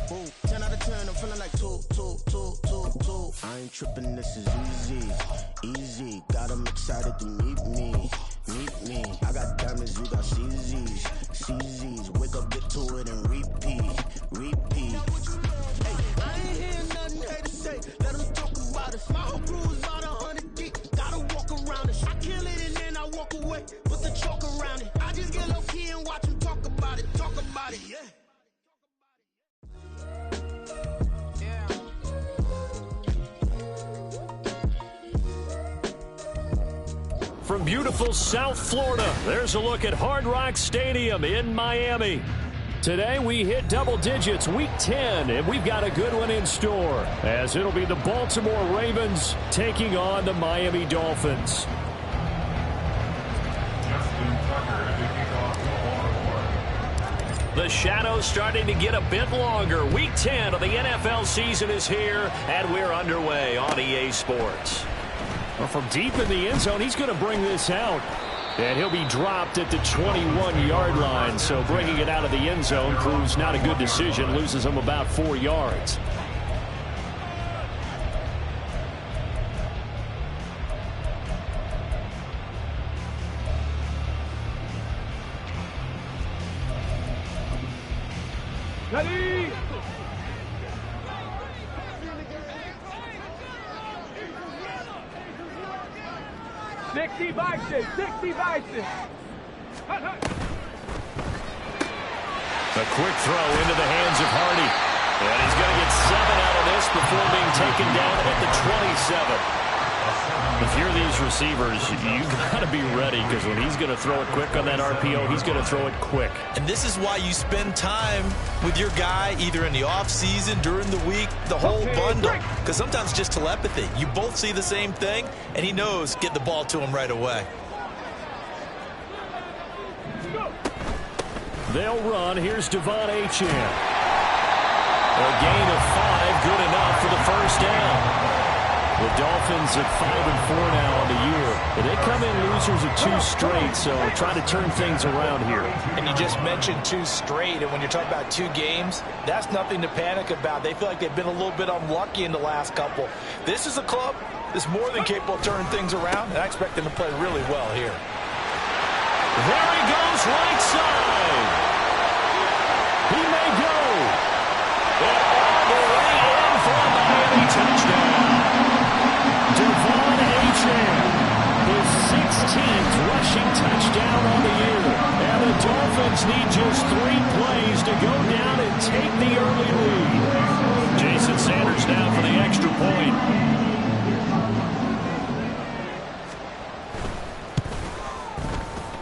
Boom, 10 out of 10, I'm feeling like two. I ain't tripping, this is easy. Got 'em excited to meet me. I got diamonds, you got CZs. Wake up, get to it, and repeat. Hey, I ain't hearing nothing hate to say. Let 'em talk about us. My whole crew is about 100 deep. Gotta walk around it. I kill it and then I walk away. Put the chalk around it. I just get low key and watch 'em talk about it, yeah. From beautiful South Florida, there's a look at Hard Rock Stadium in Miami. Today we hit double digits, week 10, and we've got a good one in store, as it'll be the Baltimore Ravens taking on the Miami Dolphins. The shadow's starting to get a bit longer. Week 10 of the NFL season is here, and we're underway on EA Sports. Well, from deep in the end zone, he's going to bring this out. And he'll be dropped at the 21-yard line. So bringing it out of the end zone proves not a good decision. Loses him about 4 yards. Ready? Sixty Bison. A quick throw into the hands of Hardy. And he's going to get 7 out of this before being taken down at the 27. If you're these receivers, you got to be ready, because when he's going to throw it quick on that RPO, he's going to throw it quick. And this is why you spend time with your guy either in the offseason, during the week, the whole bundle. Because sometimes it's just telepathy. You both see the same thing, and he knows get the ball to him right away. They'll run. Here's Devon Achane. A gain of 5, good enough for the first down. The Dolphins at 5-4 now on the year. But they come in losers of 2 straight, so trying to turn things around here. And you just mentioned 2 straight, and when you're talking about 2 games, that's nothing to panic about. They feel like they've been a little bit unlucky in the last couple. This is a club that's more than capable of turning things around, and I expect them to play really well here. There he goes, right side. He may go. And all the way in for a Miami touchdown. Devon Achane, his 16th rushing touchdown on the year. And the Dolphins need just 3 plays to go down and take the early lead. Jason Sanders down for the extra point.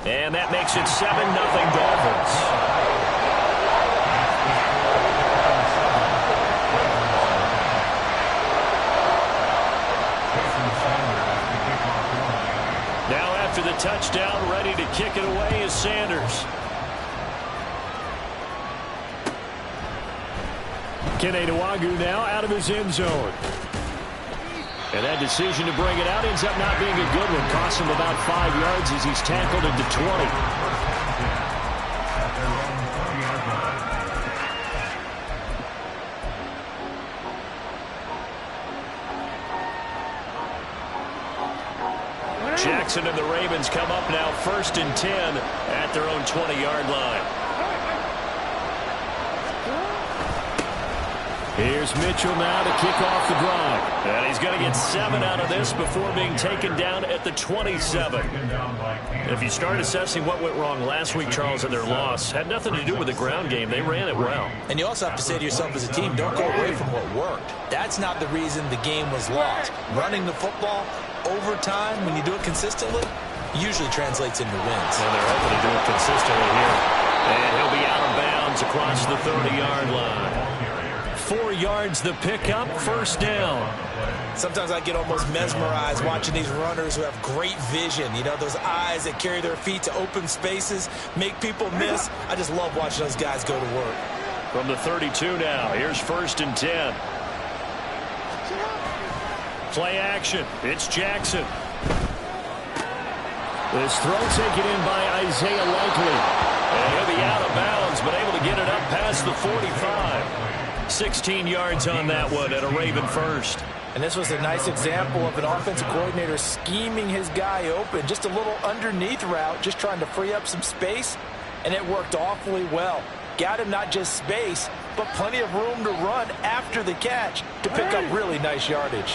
And that makes it 7-0 Dolphins. Now after the touchdown, ready to kick it away is Sanders. Kene Nwangwu now out of his end zone. And that decision to bring it out ends up not being a good one. Costs him about 5 yards as he's tackled at the 20. Jackson and the Ravens come up now 1st and 10 at their own 20-yard line. Here's Mitchell now to kick off the drive. And he's going to get 7 out of this before being taken down at the 27. If you start assessing what went wrong last week, Charles, in their loss, had nothing to do with the ground game. They ran it well. And you also have to say to yourself as a team, don't go away from what worked. That's not the reason the game was lost. Running the football over time, when you do it consistently, usually translates into wins. And they're hoping to do it consistently here. And he'll be out of bounds across the 30-yard line. 4 yards the pickup, 1st down. Sometimes I get almost mesmerized watching these runners who have great vision. You know, those eyes that carry their feet to open spaces, make people miss. I just love watching those guys go to work. From the 32 now, here's 1st and 10. Play action. It's Jackson. This throw taken in by Isaiah Likely. And he'll be out of bounds, but able to get it up past the 45. 16 yards on that one and a Raven first. And this was a nice example of an offensive coordinator scheming his guy open. Just a little underneath route, just trying to free up some space, and it worked awfully well. Got him not just space, but plenty of room to run after the catch to pick up really nice yardage.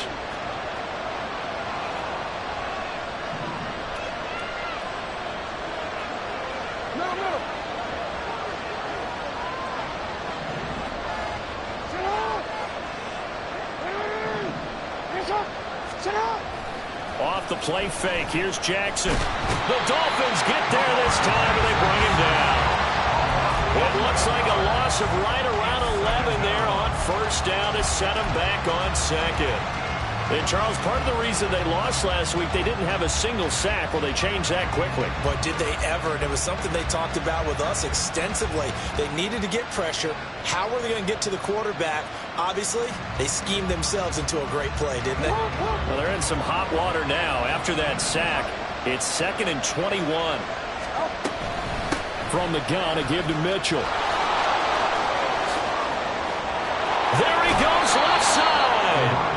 Off the play fake, here's Jackson. The Dolphins get there this time, and they bring him down. It looks like a loss of right around 11 there on first down to set him back on second. And Charles, part of the reason they lost last week, they didn't have a single sack. Well, they changed that quickly. But did they ever? And it was something they talked about with us extensively. They needed to get pressure. How were they going to get to the quarterback? Obviously, they schemed themselves into a great play, didn't they? Well, they're in some hot water now. After that sack, it's 2nd and 21. From the gun, a give to Mitchell. There he goes, left side.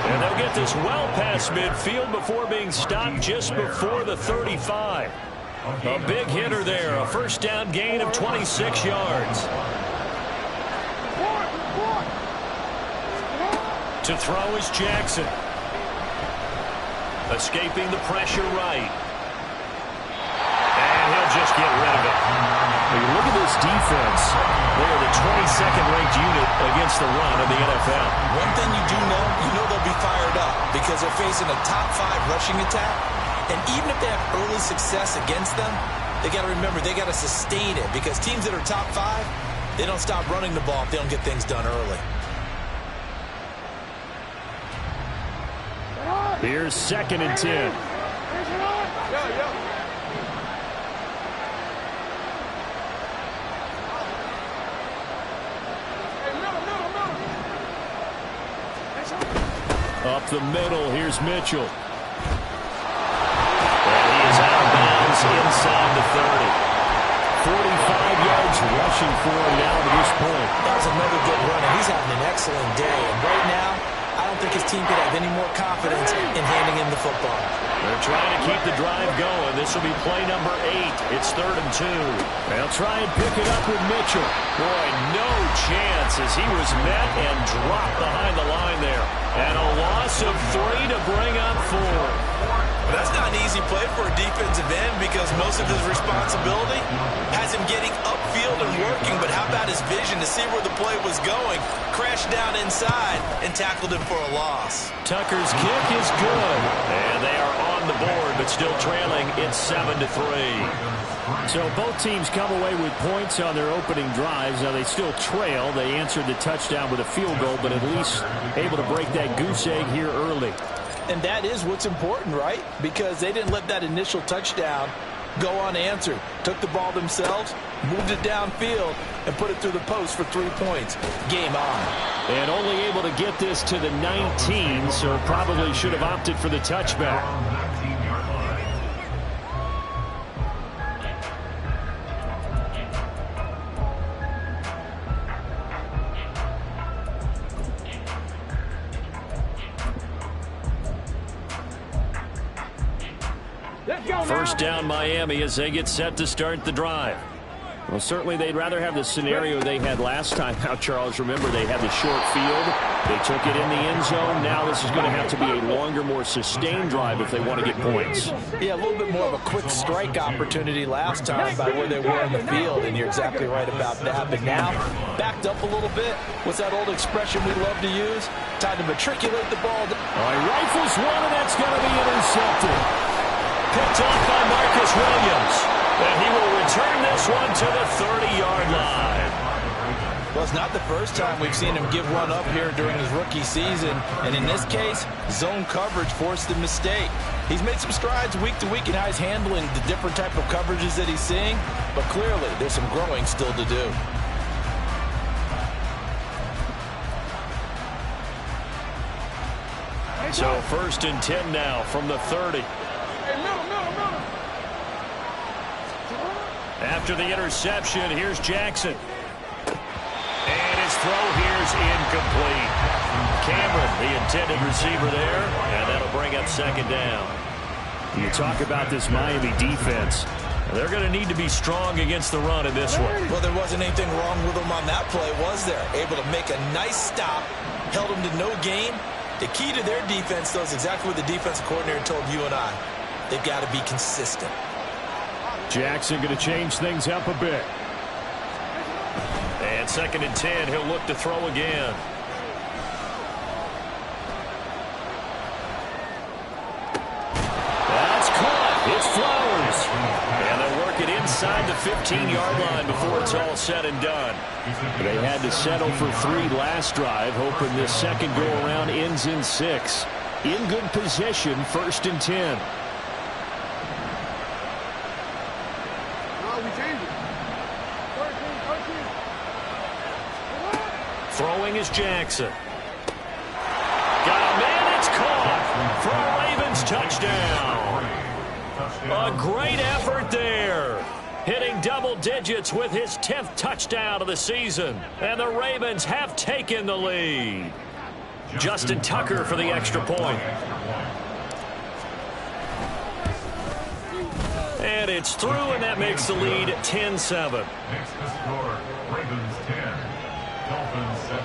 And they'll get this well past midfield before being stopped just before the 35. A big hitter there, a first down gain of 26 yards. To throw is Jackson. Escaping the pressure right. And he'll just get rid of it. When you look at this defense, they are the 22nd ranked unit against the run in the NFL. One thing you do know, they'll be fired up because they're facing a top 5 rushing attack. And even if they have early success against them, they got to remember they got to sustain it because teams that are top 5, they don't stop running the ball if they don't get things done early. Here's 2nd and 10. Up the middle, here's Mitchell. And he is out of bounds inside the 30. 45 yards rushing for him now to this point. That was another good run, and he's having an excellent day. And right now, I don't think his team could have any more confidence in handing him the football. They're trying to keep the drive going. This will be play number 8. It's 3rd and 2. They'll try and pick it up with Mitchell. Boy, no chance as he was met and dropped behind the line there. And a loss of 3 to bring up 4. Well, that's not an easy play for a defensive end because most of his responsibility has him getting upfield and working. But how about his vision to see where the play was going? Crashed down inside and tackled him for a loss. Tucker's kick is good. And they are on the board, but still trailing. It's 7-3. So both teams come away with points on their opening drives. Now they still trail. They answered the touchdown with a field goal, but at least able to break that goose egg here early. And that is what's important, right? Because they didn't let that initial touchdown go unanswered. Took the ball themselves, moved it downfield, and put it through the post for 3 points. Game on. And only able to get this to the 19, so probably should have opted for the touchback. First down Miami as they get set to start the drive. Well, certainly they'd rather have the scenario they had last time out, Charles. Remember, they had the short field. They took it in the end zone. Now this is going to have to be a longer, more sustained drive if they want to get points. Yeah, a little bit more of a quick strike opportunity last time by where they were in the field, and you're exactly right about that. But now, backed up a little bit. What's that old expression we love to use? Time to matriculate the ball. All right, rifles one, and that's going to be intercepted. Picked off by Marcus Williams. And he will return this one to the 30-yard line. Well, it's not the first time we've seen him give one up here during his rookie season. And in this case, zone coverage forced the mistake. He's made some strides week to week in how he's handling the different type of coverages that he's seeing. But clearly, there's some growing still to do. So 1st and 10 now from the 30. After the interception, here's Jackson. And his throw here is incomplete. Cameron, the intended receiver there, and that'll bring up second down. You talk about this Miami defense. They're going to need to be strong against the run in this one. Well, there wasn't anything wrong with them on that play, was there? Able to make a nice stop, held them to no gain. The key to their defense, though, is exactly what the defensive coordinator told you and I. They've got to be consistent. Jackson going to change things up a bit. And 2nd and 10, he'll look to throw again. That's caught. It's Flowers. And they'll work it inside the 15-yard line before it's all said and done. They had to settle for 3 last drive, hoping this second go-around ends in 6. In good position, 1st and 10. Throwing is Jackson. Got a man, it's caught for a Ravens touchdown. A great effort there. Hitting double digits with his 10th touchdown of the season. And the Ravens have taken the lead. Justin Tucker for the extra point. And it's through, and that makes the lead 10-7. Next to score, Ravens 10, Dolphins 7.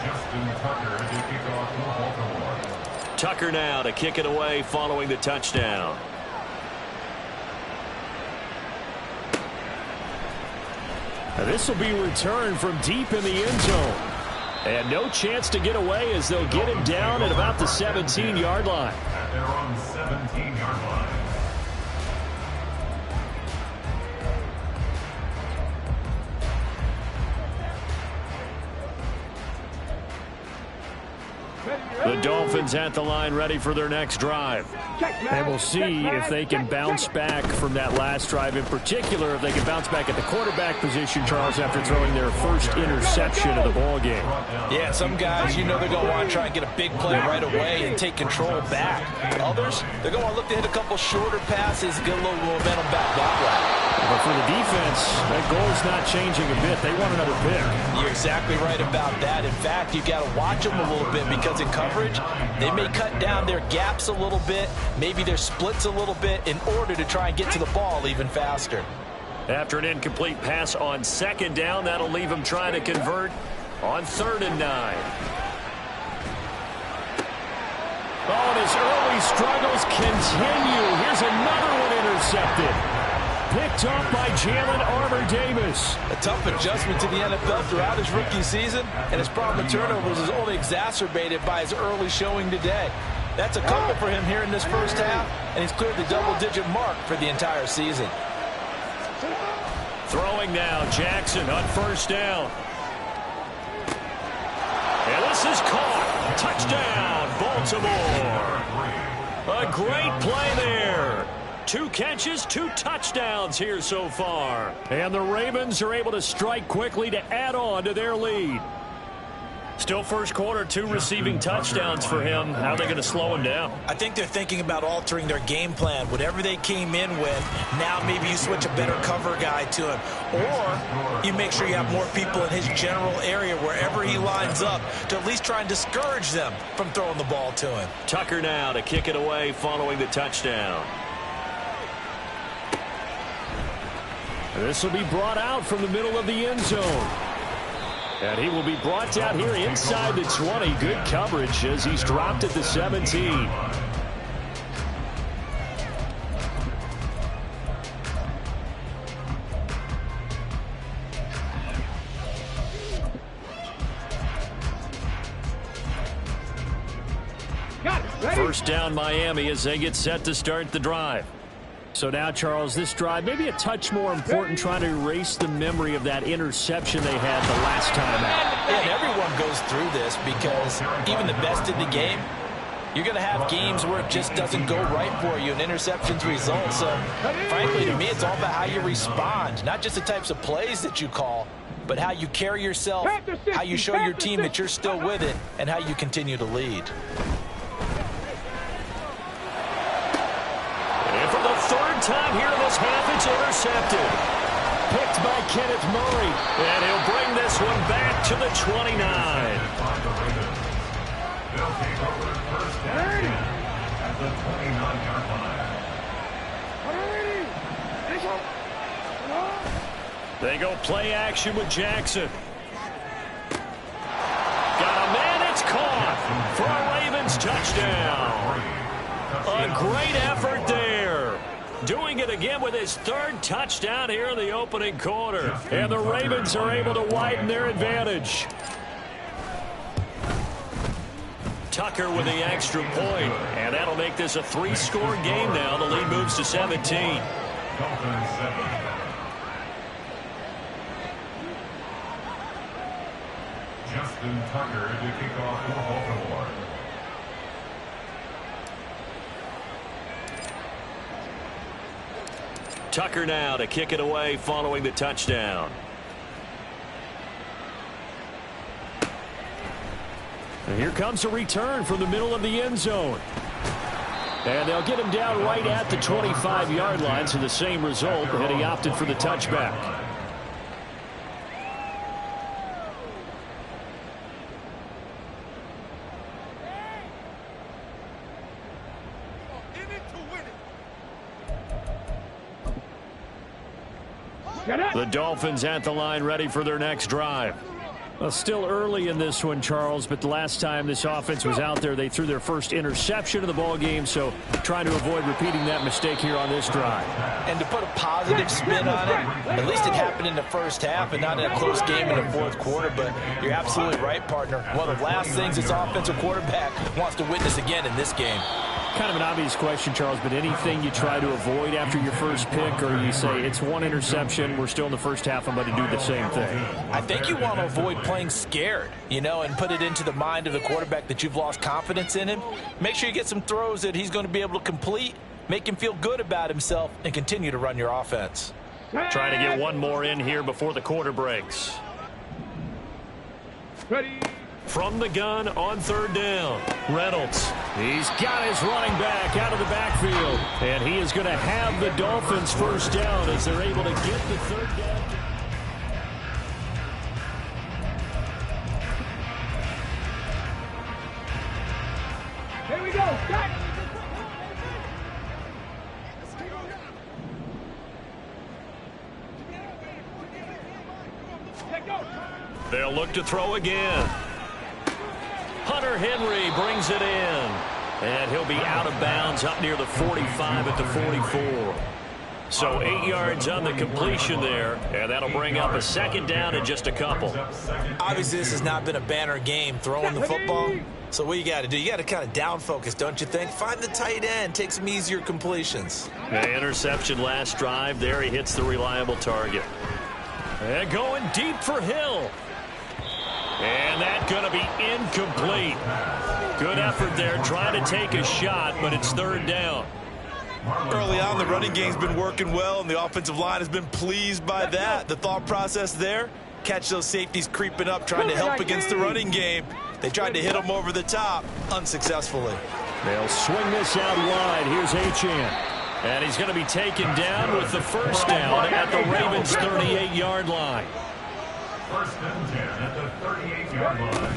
Justin Tucker to kick off for Baltimore. Tucker now to kick it away following the touchdown. This will be returned from deep in the end zone. And no chance to get away as they'll get him down at about the 17-yard line. At their own 17-yard line. The Dolphins at the line ready for their next drive. And we'll see if they can bounce back from that last drive. In particular, if they can bounce back at the quarterback position, Charles, after throwing their first interception of the ball game. Yeah, some guys, you know they're going to want to try and get a big play right away and take control back. Others, they're going to want to look to hit a couple shorter passes, get a little momentum back that way. But for the defense, that goal's not changing a bit. They want another pick. You're exactly right about that. In fact, you've got to watch them a little bit because in coverage, they may cut down their gaps a little bit, maybe their splits a little bit in order to try and get to the ball even faster. After an incomplete pass on 2nd down, that'll leave him trying to convert on 3rd and 9. Oh, and his early struggles continue. Here's another one intercepted. Picked off by Jalen Armour-Davis. A tough adjustment to the NFL throughout his rookie season, and his problem with turnovers is only exacerbated by his early showing today. That's a couple for him here in this first half, and he's cleared the double-digit mark for the entire season. Throwing now, Jackson on 1st down. And this is caught. Touchdown, Baltimore. A great play there. 2 catches, 2 touchdowns here so far. And the Ravens are able to strike quickly to add on to their lead. Still first quarter, 2 receiving touchdowns for him. How are they going to slow him down? I think they're thinking about altering their game plan. Whatever they came in with, now maybe you switch a better cover guy to him. Or you make sure you have more people in his general area wherever he lines up to at least try and discourage them from throwing the ball to him. Tucker now to kick it away following the touchdown. This will be brought out from the middle of the end zone. And he will be brought down here inside the 20. Good coverage as he's dropped at the 17. First down Miami as they get set to start the drive. So now, Charles, this drive maybe a touch more important, trying to erase the memory of that interception they had the last time out. And everyone goes through this because even the best in the game, you're going to have games where it just doesn't go right for you and interceptions result. So, frankly, to me, it's all about how you respond, not just the types of plays that you call, but how you carry yourself, how you show your team that you're still with it, and how you continue to lead. Third time here in this half, it's intercepted. Picked by Kenneth Murray. And he'll to the 29. They'll take over first and 10 at the 29-yard line. They go play action with Jackson. Got a man, it's caught for a Ravens touchdown. A great effort there. Doing it again with his third touchdown here in the opening quarter. And the Ravens are able to widen their advantage. Tucker with the extra point. And that'll make this a 3-score game now. The lead moves to 17. Dolphins 7. Justin Tucker to kick off for Baltimore. Tucker now to kick it away following the touchdown. And here comes a return from the middle of the end zone. And they'll get him down right at the 25-yard line, so the same result, and he opted for the touchback. The Dolphins at the line ready for their next drive. Well, still early in this one, Charles, but the last time this offense was out there, they threw their first interception of the ball game, so trying to avoid repeating that mistake here on this drive. And to put a positive spin on it, at least it happened in the first half and not in a close game in the fourth quarter, but you're absolutely right, partner. One of the last things this offensive quarterback wants to witness again in this game. Kind of an obvious question, Charles, but anything you try to avoid after your first pick, or you say it's one interception, we're still in the first half, I'm going to do the same thing? I think you want to avoid playing scared, you know, and put it into the mind of the quarterback that you've lost confidence in him. Make sure you get some throws that he's going to be able to complete, make him feel good about himself, and continue to run your offense. Trying to get one more in here before the quarter breaks. Ready. From the gun on third down, Reynolds. He's got his running back out of the backfield. And he is going to have the Dolphins first down as they're able to get the third down. Here we go. Back. They'll look to throw again. Hunter Henry brings it in. And he'll be out of bounds up near the 45 at the 44. So 8 yards on the completion there. And that'll bring up a second down in just a couple. Obviously, this has not been a banner game throwing the football. So what you got to do, you got to kind of down focus, don't you think? Find the tight end, take some easier completions. The interception last drive. There he hits the reliable target. And going deep for Hill. And that's going to be incomplete. Good effort there, trying to take a shot, but it's third down. Early on, the running game's been working well, and the offensive line has been pleased by that. The thought process there, catch those safeties creeping up, trying to help against the running game. They tried to hit them over the top, unsuccessfully. They'll swing this out wide. Here's Achane. And he's going to be taken down with the first down at the Ravens' 38-yard line. First and 10 at the 38-yard line.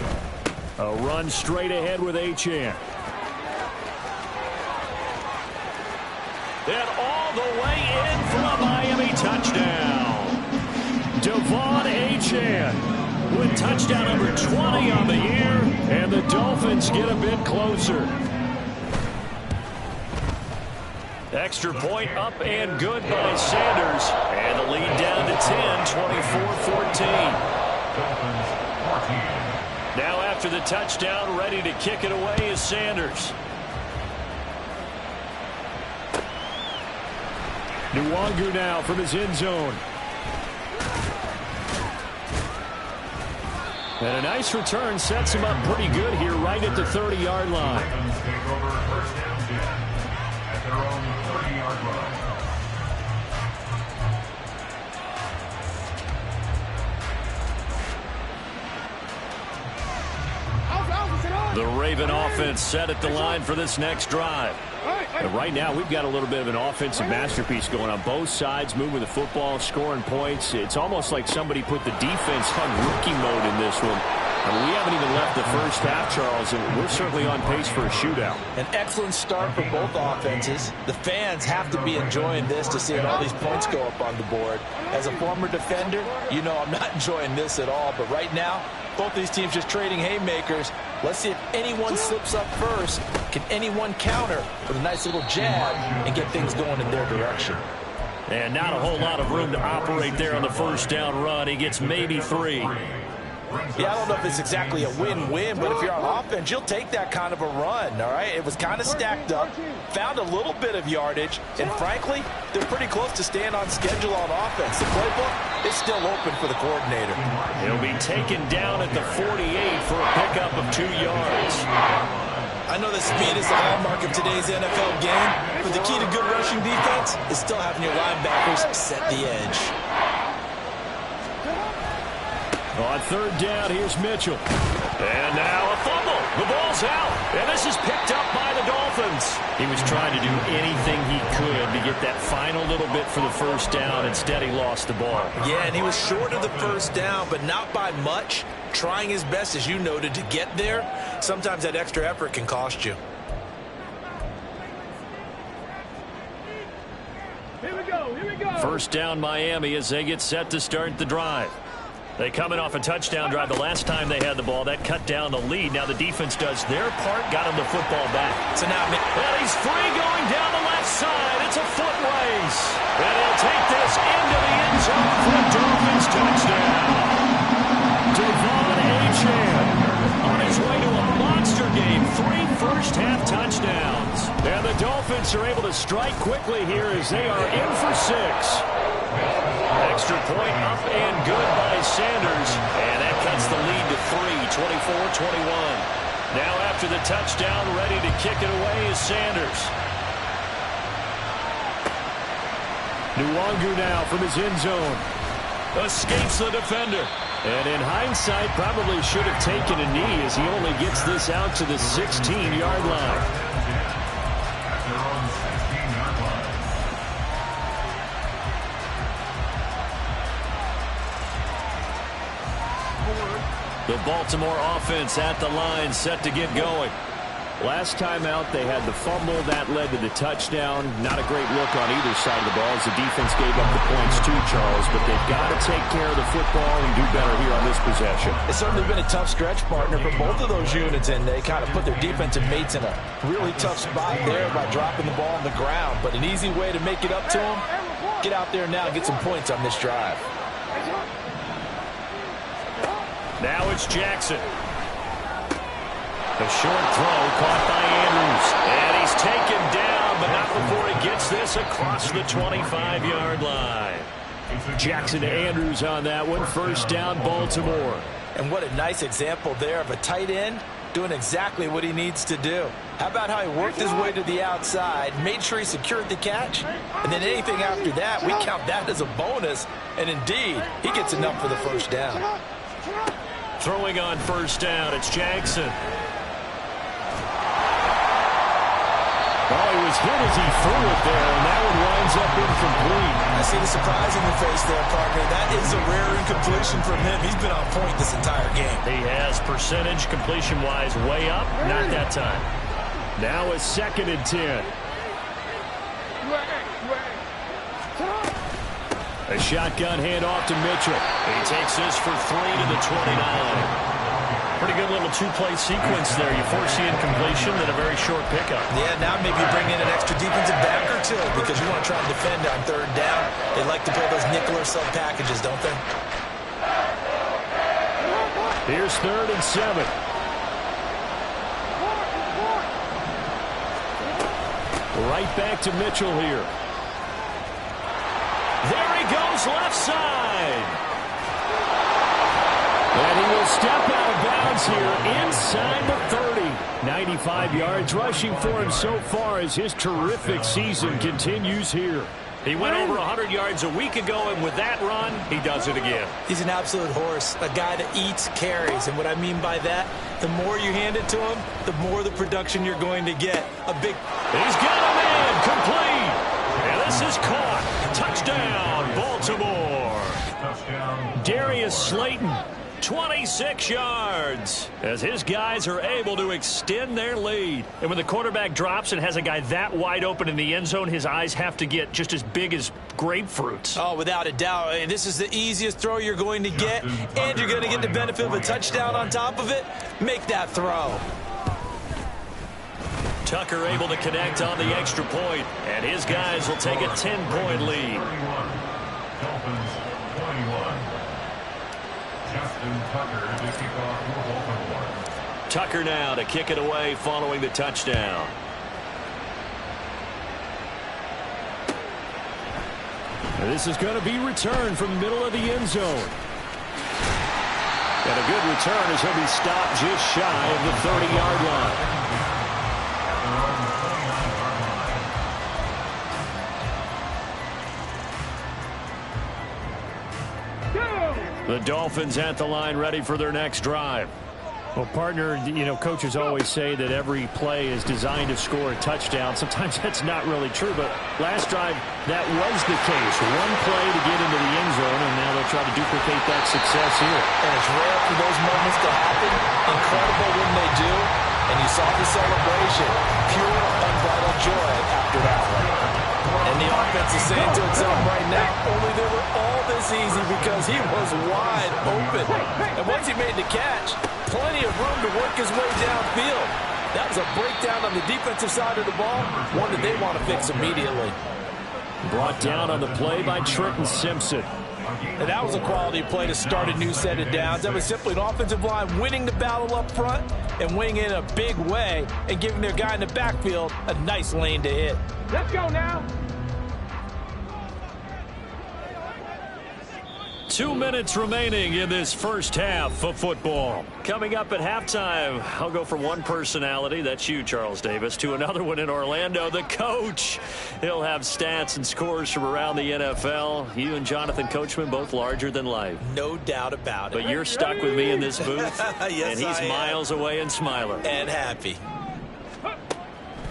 A run straight ahead with Achane. And all the way in for a Miami touchdown. Devon Achane with touchdown number 20 on the year, and the Dolphins get a bit closer. Extra point up and good by Sanders, and the lead down to 10, 24-14. Now after the touchdown, ready to kick it away is Sanders. Nwangu now from his end zone. And a nice return sets him up pretty good here right at the 30-yard line. Take over first down 10 at their own 30-yard line. The Raven offense set at the line for this next drive. And right now, we've got a little bit of an offensive masterpiece going on both sides, moving the football, scoring points. It's almost like somebody put the defense on rookie mode in this one. I mean, we haven't even left the first half, Charles, and we're certainly on pace for a shootout. An excellent start for both offenses. The fans have to be enjoying this to see all these points go up on the board. As a former defender, you know I'm not enjoying this at all. But right now, both these teams just trading haymakers. Let's see if anyone slips up first. Can anyone counter with a nice little jab and get things going in their direction? And not a whole lot of room to operate there on the first down run. He gets maybe 3. Yeah, I don't know if it's exactly a win-win, but if you're on offense, you'll take that kind of a run, all right? It was kind of stacked up, found a little bit of yardage, and frankly, they're pretty close to staying on schedule on offense. The playbook is still open for the coordinator. He'll be taken down at the 48 for a pickup of 2 yards. I know that speed is the hallmark of today's NFL game, but the key to good rushing defense is still having your linebackers set the edge. On third down, here's Mitchell. And now a fumble. The ball's out. And this is picked up by the Dolphins. He was trying to do anything he could to get that final little bit for the first down. Instead, he lost the ball. Yeah, and he was short of the first down, but not by much. Trying his best, as you noted, to get there. Sometimes that extra effort can cost you. Here we go. Here we go. First down, Miami, as they get set to start the drive. They coming off a touchdown drive the last time they had the ball. That cut down the lead. Now the defense does their part, got him the football back. So now, and he's free going down the left side. It's a foot race. And he'll take this into the end zone for a Dolphins touchdown. Devon Achane on his way to a monster game. 3 first-half touchdowns. And the Dolphins are able to strike quickly here as they are in for 6. Extra point up and good by Sanders. And that cuts the lead to 3, 24-21. Now after the touchdown, ready to kick it away is Sanders. Nwangu now from his end zone. Escapes the defender. And in hindsight, probably should have taken a knee as he only gets this out to the 16-yard line. The Baltimore offense at the line, set to get going. Last time out, they had the fumble. That led to the touchdown. Not a great look on either side of the ball as the defense gave up the points too, Charles. But they've got to take care of the football and do better here on this possession. It's certainly been a tough stretch, partner, for both of those units, and they kind of put their defensive mates in a really tough spot there by dropping the ball on the ground. But an easy way to make it up to them, get out there now and get some points on this drive. Now it's Jackson. A short throw caught by Andrews. And he's taken down, but not before he gets this across the 25-yard line. Jackson to Andrews on that one. First down, Baltimore. And what a nice example there of a tight end doing exactly what he needs to do. How about how he worked his way to the outside, made sure he secured the catch, and then anything after that, we count that as a bonus. And indeed, he gets enough for the first down. Throwing on first down, it's Jackson. Oh, he was hit as he threw it there, and that one winds up incomplete. I see the surprise in your face there, partner. That is a rare incompletion from him. He's been on point this entire game. He has percentage completion-wise way up. Not that time. Now a 2nd and 10. A shotgun handoff to Mitchell. He takes this for 3 to the 29. Pretty good little 2-play sequence there. You force the incompletion, then a very short pickup. Yeah, now maybe you bring in an extra defensive back or two because you want to try and defend on third down. They like to play those nickel or sub packages, don't they? Here's 3rd and 7. Right back to Mitchell here. There he goes, left side. And he will step out of bounds here inside the 30. 95 yards rushing for him so far as his terrific season continues here. He went over 100 yards a week ago, and with that run, he does it again. He's an absolute horse, a guy that eats carries. And what I mean by that, the more you hand it to him, the more the production you're going to get. He's got a man complete. And this is caught. Touchdown, Baltimore. Touchdown. Darius Slayton, 26 yards, as his guys are able to extend their lead. And when the quarterback drops and has a guy that wide open in the end zone, his eyes have to get just as big as grapefruits. Oh, without a doubt. And this is the easiest throw you're going to get, and you're going to get the benefit of a touchdown on top of it. Make that throw. Tucker able to connect on the extra point, and his guys will take a 10-point lead. 31. Dolphins 21. Justin Tucker to kick off for Baltimore. Tucker now to kick it away following the touchdown. And this is going to be returned from the middle of the end zone. And a good return as he'll be stopped just shy of the 30-yard line. The Dolphins at the line ready for their next drive. Well, partner, coaches always say that every play is designed to score a touchdown. Sometimes that's not really true, but last drive, that was the case. One play to get into the end zone, and now they'll try to duplicate that success here. And it's rare for those moments to happen. Incredible when they do. And you saw the celebration. Pure, unbridled joy after that one. And the offense is saying to itself right now, only they were all this easy because he was wide open. And once he made the catch, plenty of room to work his way downfield. That was a breakdown on the defensive side of the ball, one that they want to fix immediately. Brought down on the play by Trenton Simpson. And that was a quality play to start a new set of downs. That was simply an offensive line winning the battle up front and winning in a big way and giving their guy in the backfield a nice lane to hit. Let's go now. 2 minutes remaining in this first half of football. Coming up at halftime, I'll go from one personality, that's you, Charles Davis, to another one in Orlando, the coach. He'll have stats and scores from around the NFL. You and Jonathan Coachman, both larger than life. No doubt about it. But you're stuck with me in this booth, yes, and he's miles away and smiling. And happy.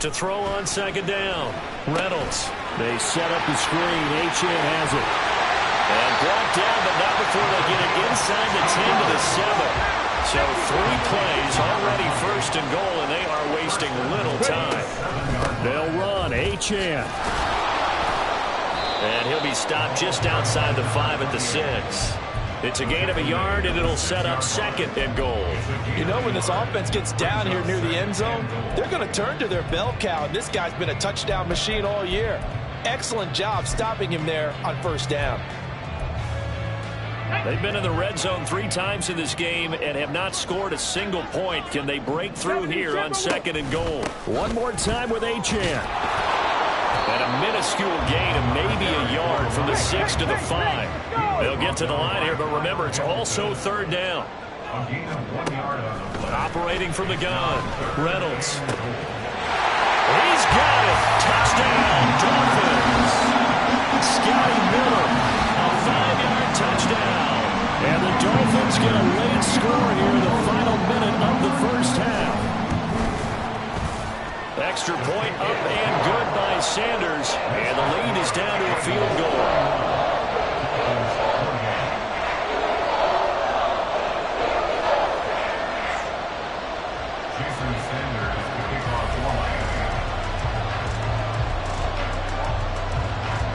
To throw on second down, Reynolds. They set up the screen. H.N. has it. And brought down, but not before they get it inside the 10 to the 7. So 3 plays already first and goal, and they are wasting little time. They'll run H.N. And he'll be stopped just outside the 5 at the 6. It's a gain of a yard, and it'll set up second and goal. You know, when this offense gets down here near the end zone, they're going to turn to their bell cow, and this guy's been a touchdown machine all year. Excellent job stopping him there on first down. They've been in the red zone 3 times in this game and have not scored a single point. Can they break through here on second and goal? One more time with H.N. And a minuscule gain of maybe a yard from the 6 to the 5. They'll get to the line here, but remember, it's also third down. Operating from the gun, Reynolds. He's got it. Touchdown, Dolphins. Scotty Miller, a 5-yard touchdown. And the Dolphins get a late score here in the final minute of the first half. Extra point up and good by Sanders. And the lead is down to a field goal.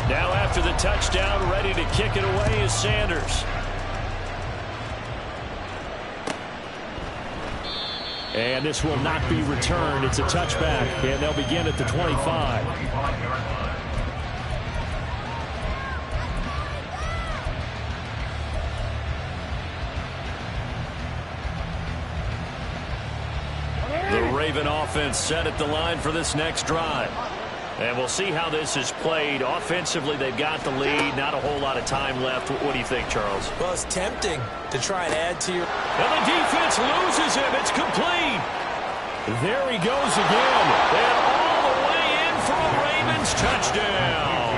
Now after the touchdown, ready to kick it away is Sanders. And this will not be returned. It's a touchback, and they'll begin at the 25. The Raven offense set at the line for this next drive. And we'll see how this is played. Offensively, they've got the lead. Not a whole lot of time left. What do you think, Charles? Well, it's tempting to try and add to your... And the defense loses him. It's complete. There he goes again. And all the way in for a Ravens touchdown.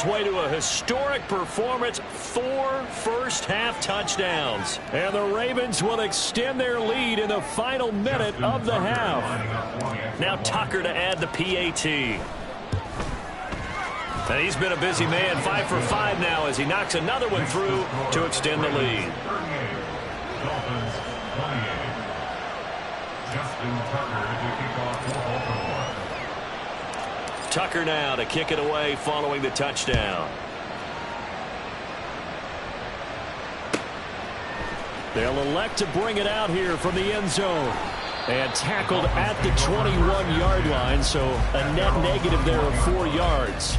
its way to a historic performance, 4 first-half touchdowns. And the Ravens will extend their lead in the final minute of the half. Now Tucker to add the PAT. And he's been a busy man, 5 for 5 now as he knocks another one through to extend the lead. Dolphins 28. Justin Tucker to kick off for Baltimore. Tucker now to kick it away following the touchdown. They'll elect to bring it out here from the end zone. And tackled at the 21-yard line, so a net negative there of 4 yards.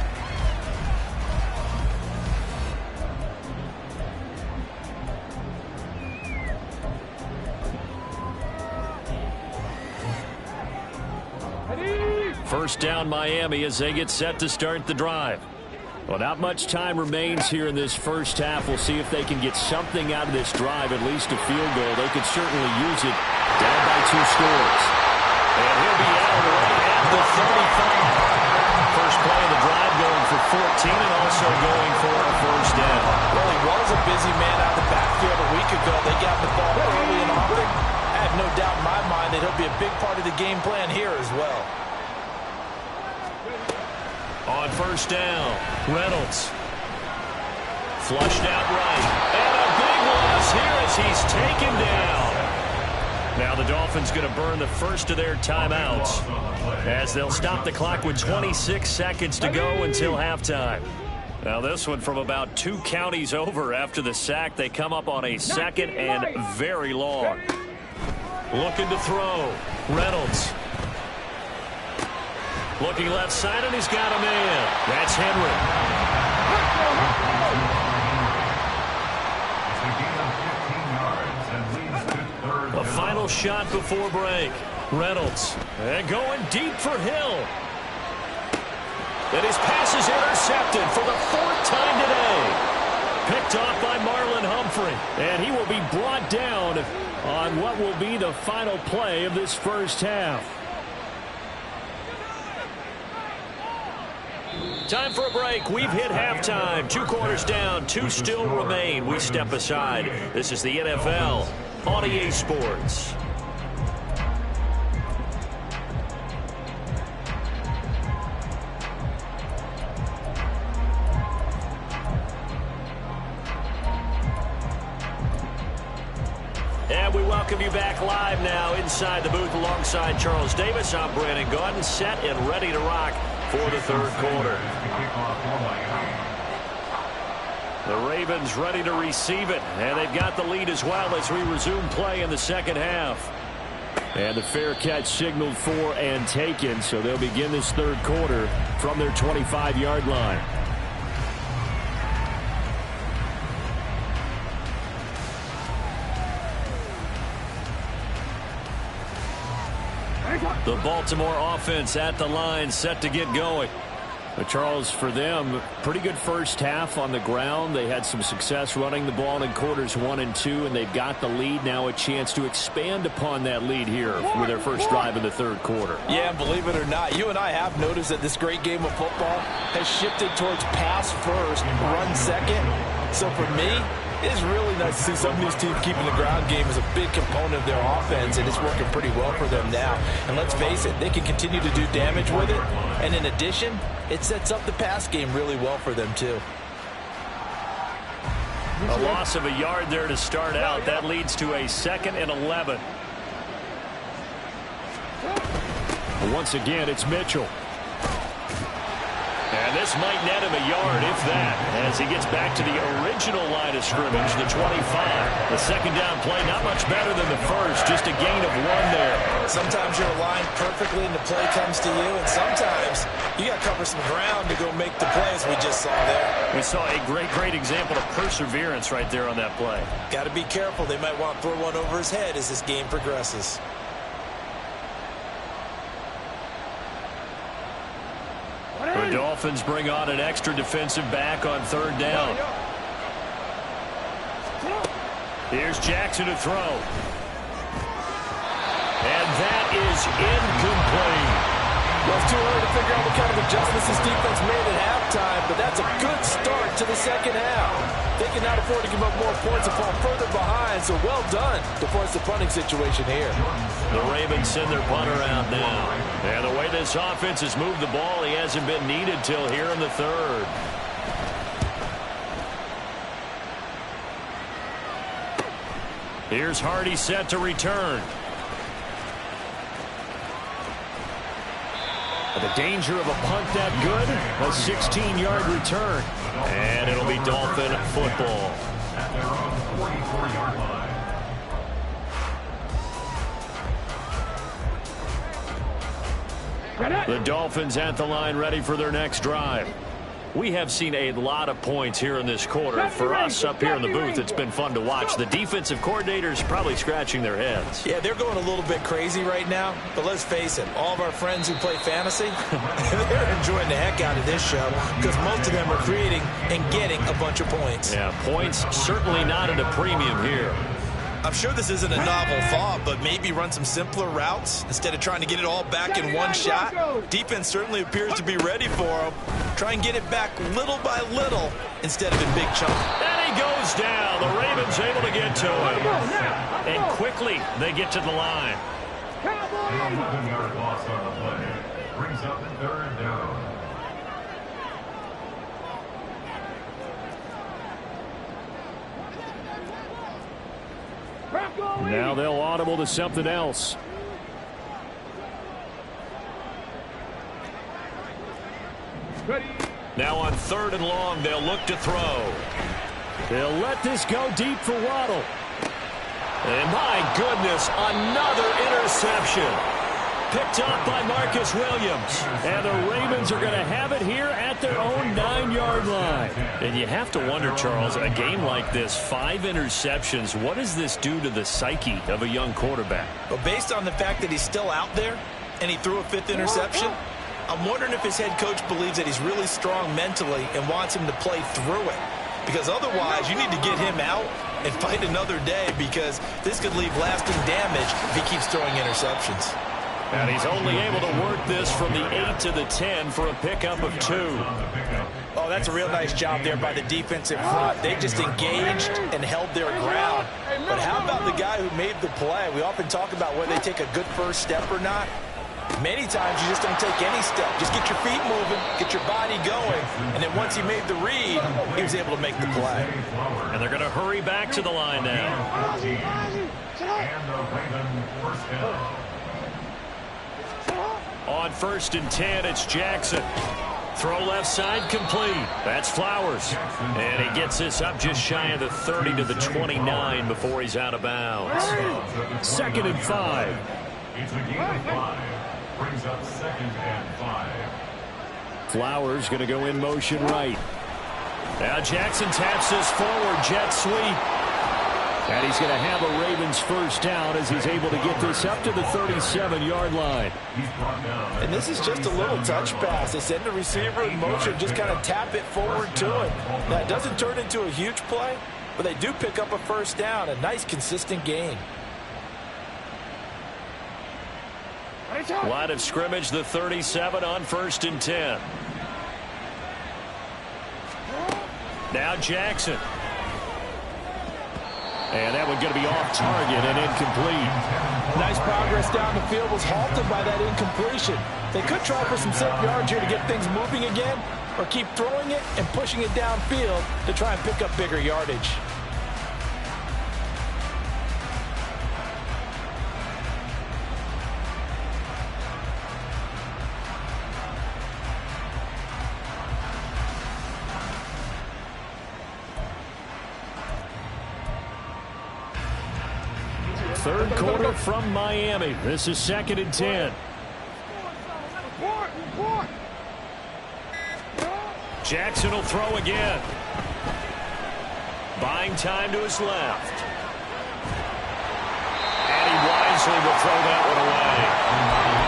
First down Miami as they get set to start the drive. Well, not much time remains here in this first half. We'll see if they can get something out of this drive, at least a field goal. They could certainly use it down by 2 scores. And he'll be out right at the 35. First play of the drive going for 14 and also going for a first down. Well, he was a busy man out of the backfield a week ago. They got the ball early and often. I have no doubt in my mind that he'll be a big part of the game plan here as well. On first down, Reynolds. Flushed out right. And a big loss here as he's taken down. Now the Dolphins going to burn the first of their timeouts as they'll stop the clock with 26 seconds to go until halftime. Now this one from about 2 counties over after the sack. They come up on a second and very long. Looking to throw. Reynolds. Looking left side, and he's got a man. That's Henry. A final shot before break. Reynolds. And going deep for Hill. And his pass is intercepted for the 4th time today. Picked off by Marlon Humphrey. And he will be brought down on what will be the final play of this first half. Time for a break. We've hit halftime. 2 quarters down. 2 still remain. We step aside. This is the NFL on EA Sports. And we welcome you back live now inside the booth alongside Charles Davis. I'm Brandon Gaudin, set and ready to rock for the third quarter. The Ravens ready to receive it, and they've got the lead as well as we resume play in the second half. And the fair catch signaled for and taken, so they'll begin this third quarter from their 25-yard line. The Baltimore offense at the line, set to get going. But Charles, for them, pretty good first half on the ground. They had some success running the ball in quarters 1 and 2, and they've got the lead now, a chance to expand upon that lead here with their first drive in the third quarter. Yeah, believe it or not, you and I have noticed that this great game of football has shifted towards pass first, run second. So for me, it's really nice to see some of these teams keeping the ground game as a big component of their offense, and it's working pretty well for them now. And let's face it, they can continue to do damage with it. And in addition, it sets up the pass game really well for them, too. A loss of a yard there to start out. That leads to a 2nd and 11. Once again, it's Mitchell. And this might net him a yard, if that, as he gets back to the original line of scrimmage, the 25. The second down play, not much better than the first, just a gain of 1 there. Sometimes you're aligned perfectly and the play comes to you, and sometimes you got to cover some ground to go make the play, as we just saw there. We saw a great example of perseverance right there on that play. Got to be careful. They might want to throw one over his head as this game progresses. The Dolphins bring on an extra defensive back on third down. Here's Jackson to throw. And that is incomplete. Well, it's too early to figure out what kind of adjustments this defense made at overtime, but that's a good start to the second half. They cannot afford to give up more points and fall further behind, so well done to force the punting situation here. The Ravens send their punter out now. And the way this offense has moved the ball, he hasn't been needed till here in the third. Here's Hardy set to return. The danger of a punt that good, a 16-yard return. And it'll be Dolphin football. The Dolphins at the line ready for their next drive. We have seen a lot of points here in this quarter. For us up here in the booth, it's been fun to watch. The defensive coordinators probably scratching their heads. Yeah, they're going a little bit crazy right now. But let's face it, all of our friends who play fantasy, they're enjoying the heck out of this show because most of them are creating and getting a bunch of points. Yeah, points certainly not at a premium here. I'm sure this isn't a novel thought, but maybe run some simpler routes instead of trying to get it all back in one shot. Defense certainly appears to be ready for them. Try and get it back little by little instead of in big chunks. And he goes down. The Ravens able to get to him. And quickly they get to the line. An 11-yard loss on the play. Brings up third down. Now they'll audible to something else. Now on 3rd and long, they'll look to throw. They'll let this go deep for Waddle. And my goodness, another interception. Picked up by Marcus Williams. And the Ravens are going to have it here at their own 9-yard line. And you have to wonder, Charles, a game like this, 5 interceptions, what does this do to the psyche of a young quarterback? But based on the fact that he's still out there and he threw a 5th interception, I'm wondering if his head coach believes that he's really strong mentally and wants him to play through it. Because otherwise, you need to get him out and fight another day because this could leave lasting damage if he keeps throwing interceptions. And he's only able to work this from the 8 to the 10 for a pickup of 2. Oh, that's a real nice job there by the defensive front. They just engaged and held their ground. But how about the guy who made the play? We often talk about whether they take a good first step or not. Many times you just don't take any step. Just get your feet moving, get your body going, and then once he made the read, he was able to make the play. And they're going to hurry back to the line now. And the Ravens first down. On 1st and 10, it's Jackson. Throw left side complete. That's Flowers. And he gets this up just shy of the 30 to the 29 before he's out of bounds. 2nd and 5. It's a gain of 5. Brings up 2nd and 5. Flowers going to go in motion right. Now Jackson taps this forward, jet sweep. And he's going to have a Ravens first down as he's able to get this up to the 37-yard line. And this is just a little touch pass. They send the receiver in motion, just kind of tap it forward to him. Now, it doesn't turn into a huge play, but they do pick up a first down, a nice, consistent gain. Line of scrimmage, the 37 on 1st and 10. Now Jackson. And that one going to be off target and incomplete. Nice progress down the field was halted by that incompletion. They could try for some safe yards here to get things moving again, or keep throwing it and pushing it downfield to try and pick up bigger yardage. Third quarter from Miami. This is 2nd and 10. Jackson will throw again. Buying time to his left. And he wisely will throw that one away.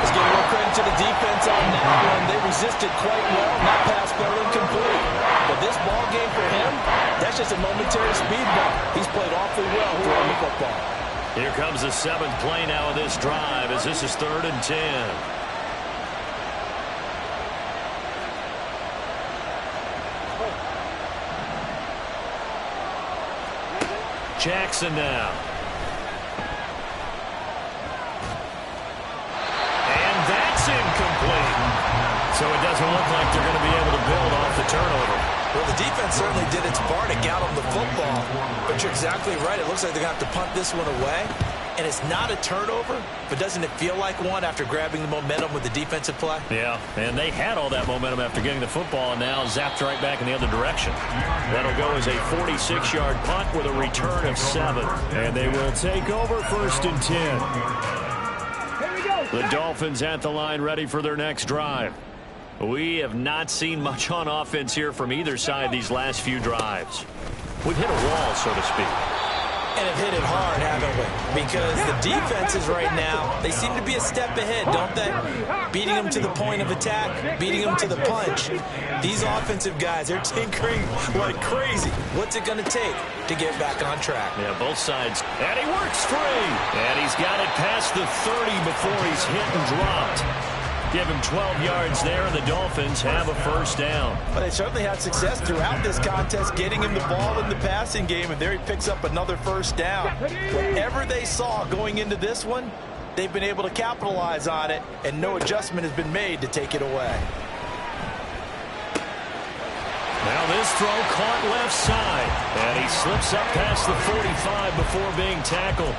Let's give a little credit to the defense on that one. They resisted quite well. That pass fell incomplete. But this ball game for him, that's just a momentary speed bump. He's played awfully well throwing the football. Here comes the 7th play now of this drive as this is 3rd and 10. Jackson now. And that's incomplete. So it doesn't look like they're going to be able to build off the turnover. Well, the defense certainly did its part to get them the football. But you're exactly right. It looks like they're going to have to punt this one away. And it's not a turnover, but doesn't it feel like one after grabbing the momentum with the defensive play? Yeah, and they had all that momentum after getting the football and now zapped right back in the other direction. That'll go as a 46-yard punt with a return of 7. And they will take over 1st and 10. The Dolphins at the line ready for their next drive. We have not seen much on offense here from either side these last few drives. We've hit a wall, so to speak. And have hit it hard, haven't we? Because the defenses right now, they seem to be a step ahead, don't they? Beating them to the point of attack, beating them to the punch. These offensive guys, they're tinkering like crazy. What's it going to take to get back on track? Yeah, both sides. And he works free. And he's got it past the 30 before he's hit and dropped. Give him 12 yards there, and the Dolphins have a 1st down. But they certainly had success throughout this contest, getting him the ball in the passing game, and there he picks up another 1st down. Whatever they saw going into this one, they've been able to capitalize on it, and no adjustment has been made to take it away. Now this throw caught left side, and he slips up past the 45 before being tackled.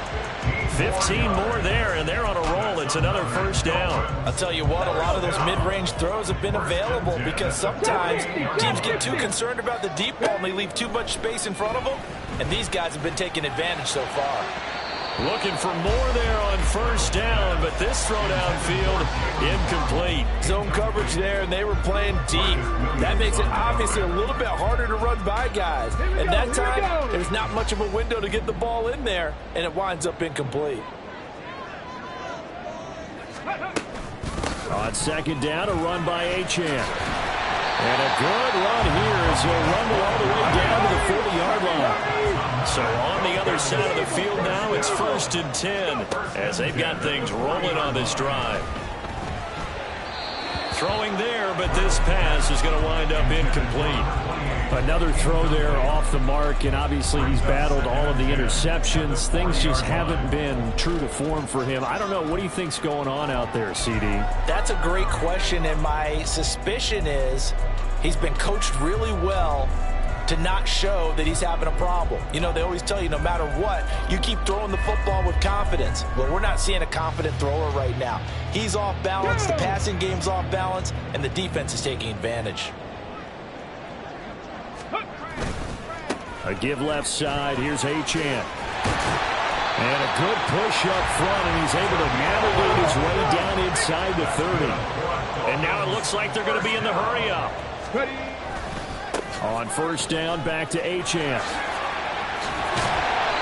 15 more there, and they're on a roll. It's another 1st down. I'll tell you what, a lot of those mid-range throws have been available because sometimes teams get too concerned about the deep ball and they leave too much space in front of them, and these guys have been taking advantage so far. Looking for more there on 1st down, but this throw downfield incomplete. Zone coverage there, and they were playing deep. That makes it obviously a little bit harder to run by guys. At that time, there's not much of a window to get the ball in there, and it winds up incomplete. On 2nd down, a run by Achane. And a good run here as he'll rumble all the way down to the 40-yard line. So on the other side of the field now, it's 1st and 10 as they've got things rolling on this drive. Throwing there, but this pass is going to wind up incomplete. Another throw there off the mark, and obviously he's battled all of the interceptions. Things just haven't been true to form for him. I don't know. What do you think's going on out there, CD? That's a great question, and my suspicion is he's been coached really well to not show that he's having a problem. You know, they always tell you no matter what, you keep throwing the football with confidence. Well, we're not seeing a confident thrower right now. He's off balance, the passing game's off balance, and the defense is taking advantage. A give left side. Here's Achane. And a good push up front, and he's able to navigate his way down inside the 30. And now it looks like they're going to be in the hurry up. On 1st down, back to Achane.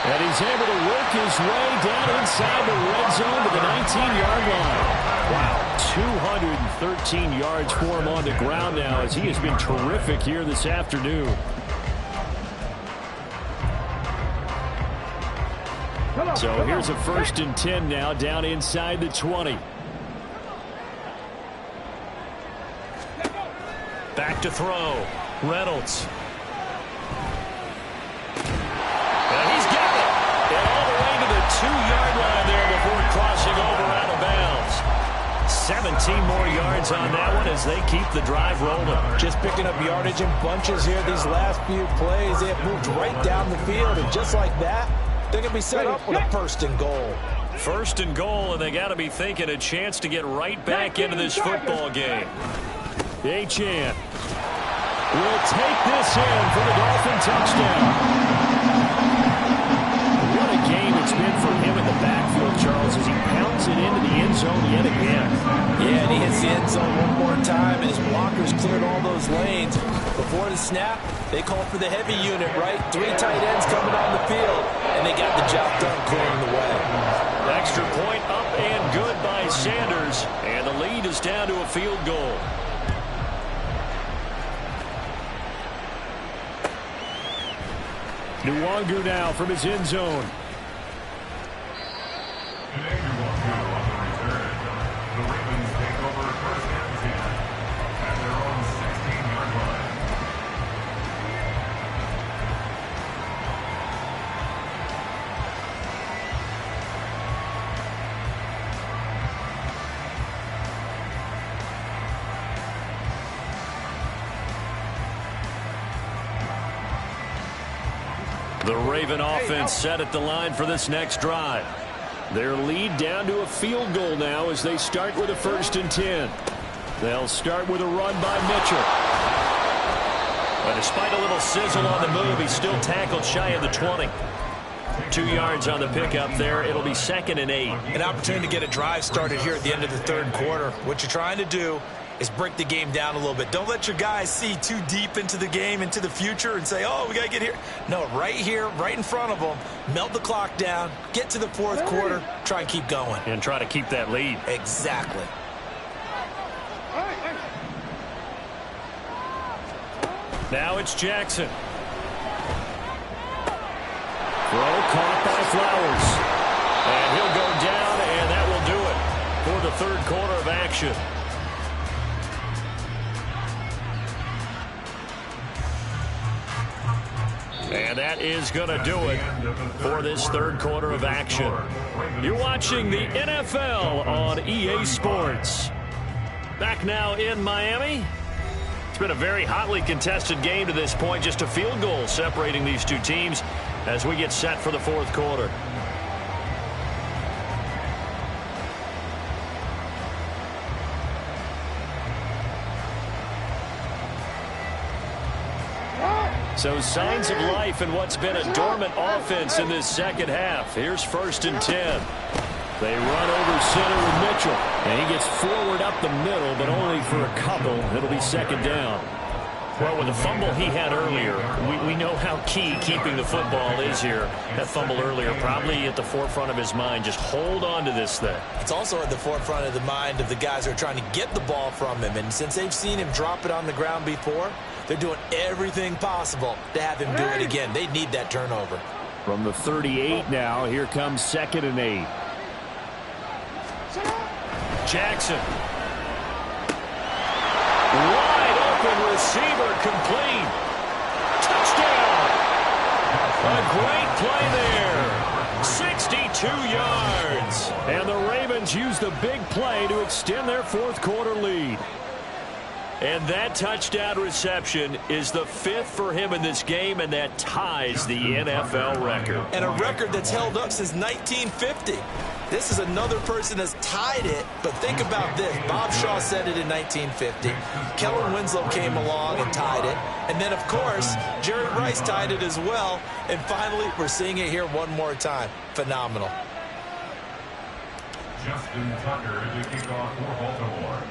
And he's able to work his way down inside the red zone to the 19-yard line. Wow, 213 yards for him on the ground now as he has been terrific here this afternoon. So here's a 1st and 10 now down inside the 20. Back to throw. Reynolds. And he's got it. And all the way to the 2-yard line there before crossing over out of bounds. 17 more yards on that one as they keep the drive rolling. Just picking up yardage in bunches here these last few plays. They have moved right down the field, and just like that, they're going to be set up with a 1st and goal. 1st and goal, and they got to be thinking a chance to get right back into this football game. Achane will take this in for the Dolphin touchdown. What a game it's been for him in the backfield, Charles, as he pounds it into the end zone yet again. Yeah, and he hits the end zone one more time, and his blockers cleared all those lanes. Before the snap, they called for the heavy unit, right? 3 tight ends coming on the field, and they got the job done clearing the way. Extra point up and good by Sanders, and the lead is down to a field goal. Nwangu now from his end zone. The Raven offense set at the line for this next drive. Their lead down to a field goal now as they start with a 1st and 10. They'll start with a run by Mitchell. But despite a little sizzle on the move, he's still tackled shy of the 20. 2 yards on the pickup there. It'll be 2nd and 8. An opportunity to get a drive started here at the end of the 3rd quarter. What you're trying to do is break the game down a little bit. Don't let your guys see too deep into the game, into the future, and say, oh, we got to get here. No, right here, right in front of them, melt the clock down, get to the 4th quarter, try and keep going. And try to keep that lead. Exactly. Now it's Jackson. Throw caught by Flowers. And he'll go down, and that will do it for the 3rd quarter of action. And that is going to do it for this 3rd quarter of action. You're watching the NFL on EA Sports. Back now in Miami. It's been a very hotly contested game to this point. Just a field goal separating these two teams as we get set for the 4th quarter. So signs of life in what's been a dormant offense in this 2nd half. Here's 1st and 10. They run over center with Mitchell. And he gets forward up the middle, but only for a couple. It'll be 2nd down. Well, with the fumble he had earlier, we know how key keeping the football is here. That fumble earlier probably at the forefront of his mind. Just hold on to this thing. It's also at the forefront of the mind of the guys who are trying to get the ball from him. And since they've seen him drop it on the ground before, they're doing everything possible to have him do it again. They need that turnover. From the 38 now, here comes 2nd and 8. Jackson. Wide open receiver complete. Touchdown. A great play there. 62 yards. And the Ravens use the big play to extend their 4th quarter lead. And that touchdown reception is the 5th for him in this game, and that ties the NFL record. And a record that's held up since 1950. This is another person that's tied it, but think about this. Bob Shaw said it in 1950. Kellen Winslow came along and tied it. And then, of course, Jerry Rice tied it as well. And finally, we're seeing it here one more time. Phenomenal. Justin Tucker to kick off for Baltimore.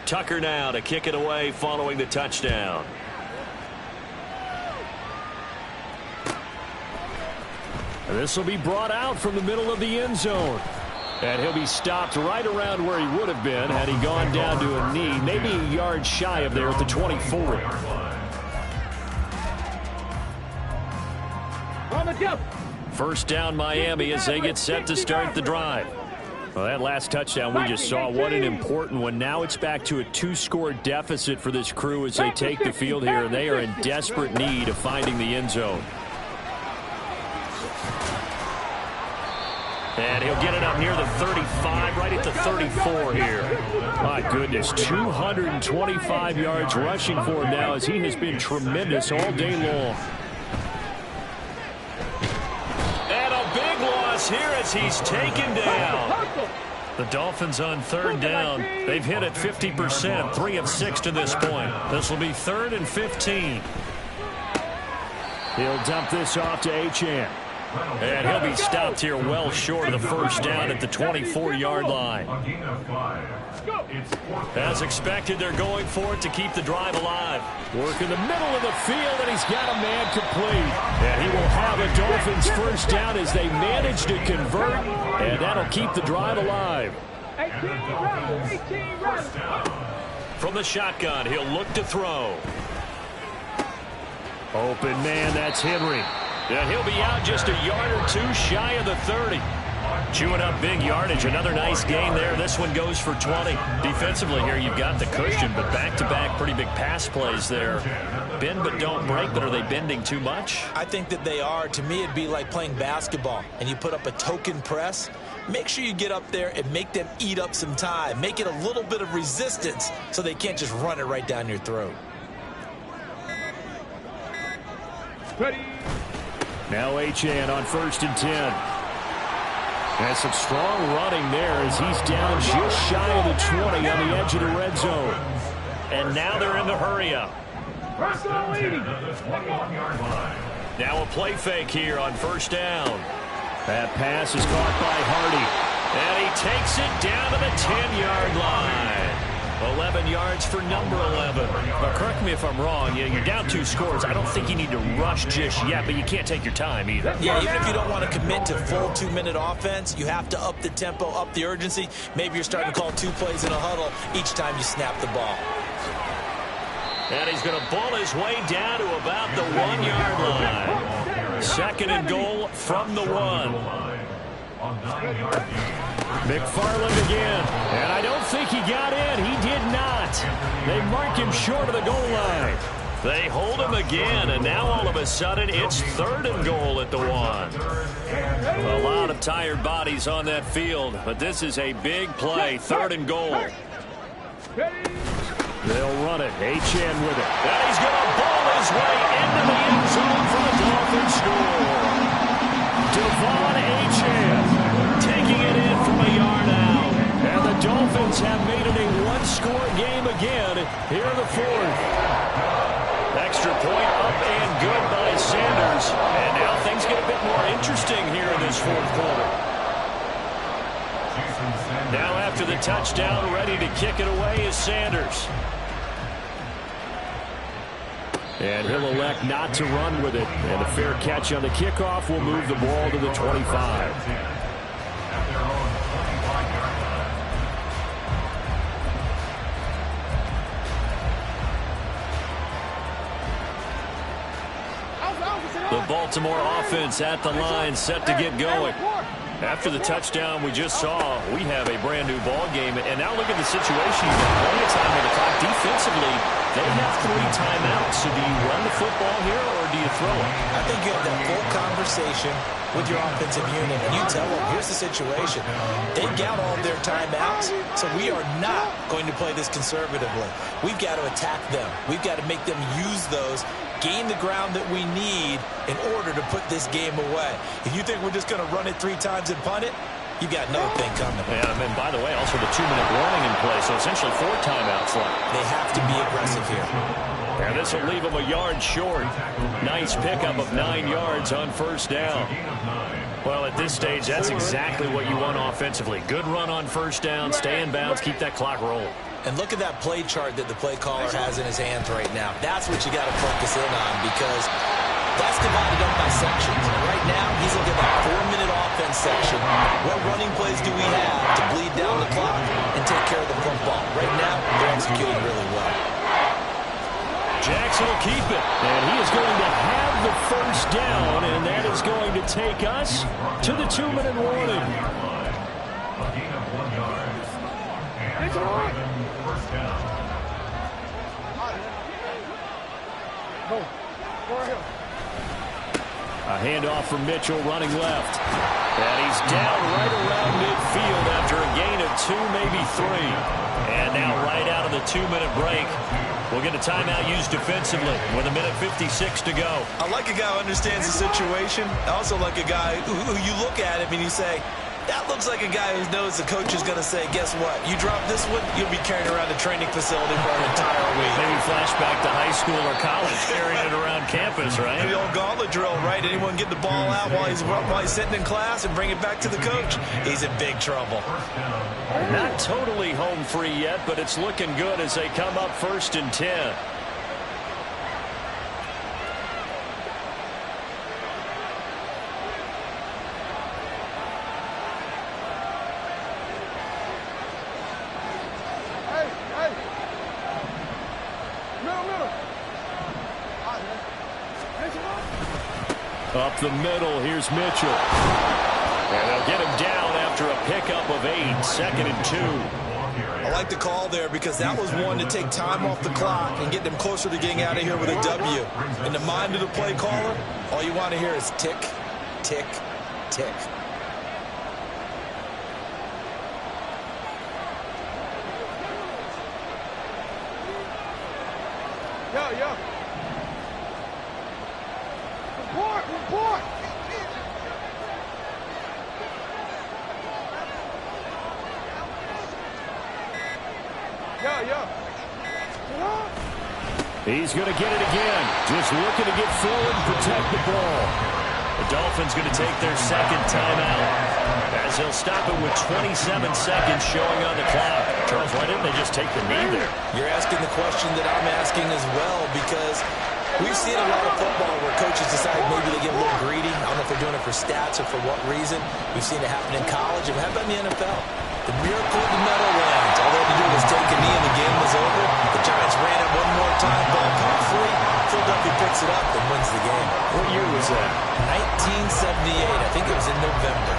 Tucker now to kick it away following the touchdown. And this will be brought out from the middle of the end zone. And he'll be stopped right around where he would have been had he gone down to a knee, maybe a yard shy of there at the 24. First down Miami as they get set to start the drive. Well, that last touchdown we just saw, what an important one. Now it's back to a 2-score deficit for this crew as they take the field here, and they are in desperate need of finding the end zone. And he'll get it up near the 35, right at the 34 here. My goodness, 225 yards rushing for him now as he has been tremendous all day long. And a big loss here as he's taken down. The Dolphins on 3rd down. They've hit it 50%, 3 of 6 to this point. This will be 3rd and 15. He'll dump this off to Achane. And he'll be stopped here well short of the first down at the 24-yard line. As expected, they're going for it to keep the drive alive. Work in the middle of the field, and he's got a man complete. And he will have a Dolphins first down as they manage to convert, and that'll keep the drive alive. 18 runs. From the shotgun, he'll look to throw. Open man, that's Henry. And he'll be out just a yard or 2 shy of the 30. Chewing up big yardage. Another nice gain there. This one goes for 20. Defensively here, you've got the cushion, but back-to-back pretty big pass plays there. Bend but don't break, but are they bending too much? I think that they are. To me, it'd be like playing basketball, and you put up a token press. Make sure you get up there and make them eat up some time. Make it a little bit of resistance so they can't just run it right down your throat. Ready. Now Achane on 1st and 10. And some strong running there as he's down just shy of the 20 on the edge of the red zone. And now they're in the hurry-up. Now a play fake here on 1st down. That pass is caught by Hardy. And he takes it down to the 10-yard line. 11 yards for number 11. Now, correct me if I'm wrong. Yeah, you're down 2 scores. I don't think you need to rush just yet, but you can't take your time either. Yeah, even if you don't want to commit to full 2-minute offense, you have to up the tempo, up the urgency. Maybe you're starting to call 2 plays in a huddle each time you snap the ball. And he's going to ball his way down to about the 1-yard line. 2nd and goal from the 1. McFarland again. And I don't think he got in. He did not. They mark him short of the goal line. They hold him again, and now all of a sudden it's 3rd and goal at the 1. A lot of tired bodies on that field, but this is a big play. 3rd and goal. They'll run it. Achane with it. And he's going to ball his way into the end zone for the Dolphins score. Devon Achane taking it in from a yard out. And the Dolphins have made it a 1-score game again here in the 4th. Extra point up and good by Sanders. And now things get a bit more interesting here in this 4th quarter. Now after the touchdown, ready to kick it away is Sanders. And he'll elect not to run with it. And a fair catch on the kickoff will move the ball to the 25. The Baltimore offense at the line, set to get going. After the touchdown we just saw, we have a brand new ball game. And now look at the situation. You've got plenty of time on the clock. Defensively, they have 3 timeouts. So do you run the football here or do you throw it? I think you have that full conversation with your offensive unit, and you tell them, here's the situation. They got all their timeouts, so we are not going to play this conservatively. We've got to attack them. We've got to make them use those, gain the ground that we need in order to put this game away. If you think we're just going to run it 3 times and punt it, you've got another thing coming. Yeah, and then, by the way, also the 2-minute warning in play, so essentially 4 timeouts left. They have to be aggressive here. And this will leave them a yard short. Nice pickup of 9 yards on 1st down. Well, at this stage, that's exactly what you want offensively. Good run on 1st down, stay in bounds, keep that clock rolling. And look at that play chart that the play caller has in his hands right now. That's what you got to focus in on, because that's divided up by sections. And right now, he's looking at that 4-minute offense section. What running plays do we have to bleed down the clock and take care of the football? Right now, they're executing really well. Jackson will keep it, and he is going to have the 1st down, and that is going to take us to the 2-minute warning. A handoff from Mitchell running left. And he's down right around midfield after a gain of 2, maybe 3. And now right out of the 2-minute break, we'll get a timeout used defensively with 1:56 to go. I like a guy who understands the situation. I also like a guy who you look at him and you say, that looks like a guy who knows the coach is going to say, guess what? You drop this one, you'll be carrying around the training facility for an entire week. Maybe flashback to high school or college, carrying it around campus, right? The old gauntlet drill, right? Anyone get the ball out while he's sitting in class and bring it back to the coach? He's in big trouble. Not totally home free yet, but it's looking good as they come up 1st and 10. Up the middle, here's Mitchell. And they'll get him down after a pickup of 8, 2nd and 2. I like the call there because that was one to take time off the clock and get them closer to getting out of here with a W. In the mind of the play caller, all you want to hear is tick, tick, tick. Report! He's going to get it again. Just looking to get forward and protect the ball. The Dolphins going to take their second timeout as he'll stop it with 27 seconds showing on the clock. Charles, why didn't they just take the knee there? You're asking the question that I'm asking as well, because we've seen a lot of football where coaches decide maybe they get a little greedy. I don't know if they're doing it for stats or for what reason. We've seen it happen in college, and how about in the NFL? The miracle of the Meadowlands. All they had to do was take a knee and the game was over. The Giants ran it one more time, ball caught free. Philadelphia picks it up and wins the game. What year was that? 1978. I think it was in November.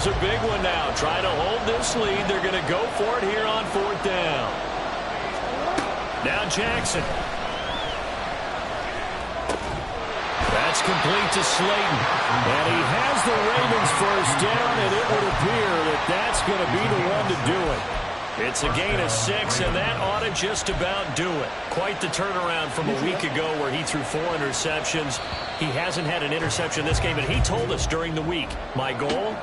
A big one now. Trying to hold this lead. They're going to go for it here on 4th down. Now Jackson. That's complete to Slayton. And he has the Ravens first down, and it would appear that that's going to be the one to do it. It's a gain of 6, and that ought to just about do it. Quite the turnaround from a week ago where he threw 4 interceptions. He hasn't had an interception this game, and he told us during the week, my goal